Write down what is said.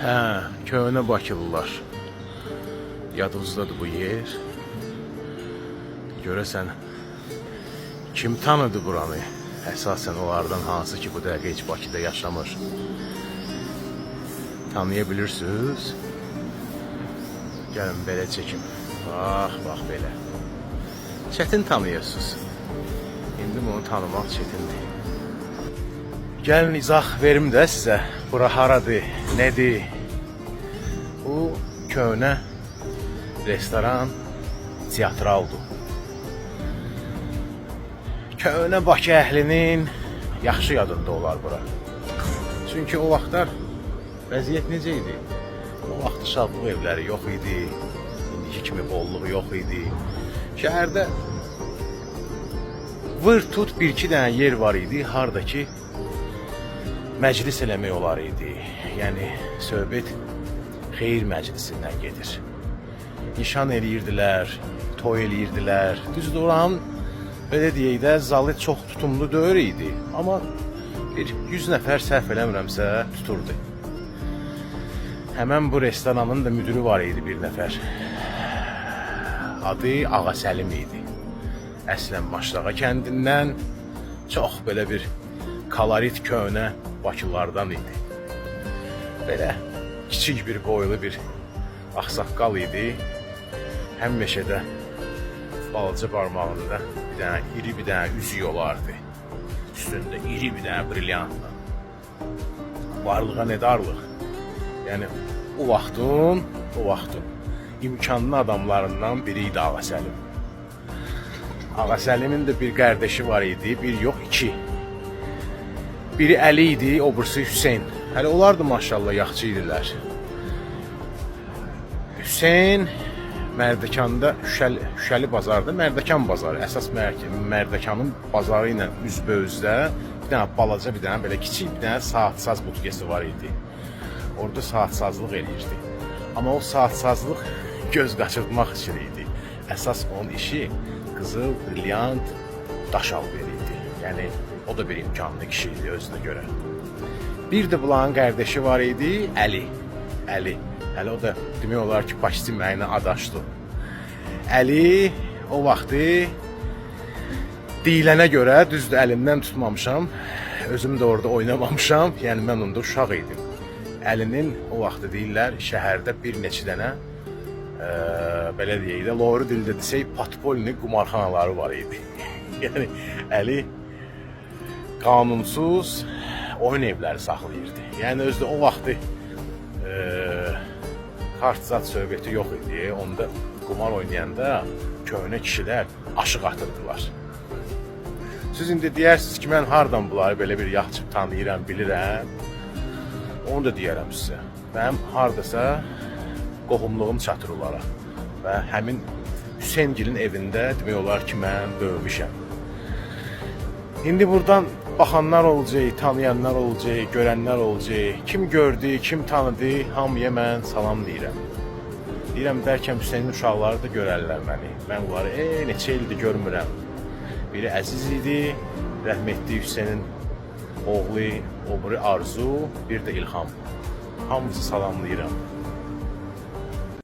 Hə, köhnə Bakılılar. Yadınızdadır bu yer. Görəsən, kim tanıdı buranı? Əsasən onlardan hansı ki bu dəqiqə heç Bakıda yaşamır. Tanıya bilirsiniz? Gəlin belə çəkim. Bax belə. Çətin tanıyırsınız. İndi bunu tanımaq çətindir. Gəlin izah verim də sizə. Bura haradır, nədir? Bu köhnə restoran, teatraldır. Köhnə Bakı əhlinin yaxşı yadında olar bura. Çünki o vaxtlar vəziyyət necə idi? O vaxt uşaqlıq evləri yox idi, indiki kimi bolluq yox idi. Şəhərdə vır tut bir-iki dənə yer var idi, harda ki məclis eləmək olar idi. Yəni söhbət xeyir məclisindən gedir. Nişan eləyirdilər, toy eləyirdilər. Düzdür, oranın belə deyək də zalı çox tutumlu deyil idi. Amma bir 100 nəfər səhv eləmirəmsə tuturdu. Həmən bu restoranın da müdürü var idi bir nəfər. Adı Ağa Səlim idi. Əslən Maşdağa kəndindən çox belə bir kolorit köhnə Bakılardan idi. Belə kiçik bir boylu bir ağsaqqal idi. Həm meşədə balaca barmağında iri bir dənə üzük olardı. Üstündə iri bir dənə brilyantla. Varlığa nə darlıq. Yəni o vaxtın imkanlı adamlarından biri idi Ağa Səlim. Ağa Səlimin də bir qardaşı var idi, bir yox iki. Biri Əli idi, o birisi Hüseyn. Hələ onlar da maşallah yaxşı idilər. Hüseyn Mərdəkanda Şüşəli bazarda, Mərdəkan bazarı. Əsas Mərdəkanın bazarı ilə üzbözdə bir dənə balaca, bir dənə belə kiçik bir dənə saatsaz butkesi var idi. Orada saatsazlıq eləyirdi. Amma o saatsazlıq göz qaçırtmaq üçün idi. Əsas onun işi qızıl, brilyant, daş alveri idi. Yəni o da bir imkanlı kişi idi özünə görə. Bir də bunların qardaşı var idi, Əli. Hələ o da demək olar ki, başçı mənə adaşdı. Əli o vaxtı deyilənə görə, düzdür əlimdən tutmamışam, özüm də orada oynamamışam, yəni mən onda uşaq idim. Əlinin o vaxtı deyirlər, şəhərdə bir neçə dənə, belə deyək də, loru dildə desək, patpolni qumarxanaları var idi. Yəni Əli qanunsuz oyun evləri saxlayırdı. Yəni özdə o vaxtı kartzat söhbəti yox idi. Onda qumar oynayanda köhnə kişilər aşıq atırdılar. Siz indi deyirsiniz ki, mən hardan bunları belə bir yaxşı tanıyıram, bilirəm. Onu da deyərəm sizə. Mənim hardasa qohumluğum çatır onlara. Və həmin Hüseyngilin evində demək olar ki, mən böyümüşəm. İndi buradan baxanlar olacaq, tanıyanlar olacaq, görənlər olacaq. Kim gördü, kim tanıdı, hamıya mən salam deyirəm. Deyirəm, bəlkə Hüseynin uşaqları da görərlər məni. Mən onları neçə ildir görmürəm. Biri Əziz idi, rəhmətli Hüseynin oğlu, o biri Arzu, bir də İlham. Hamınızı salamlayıram.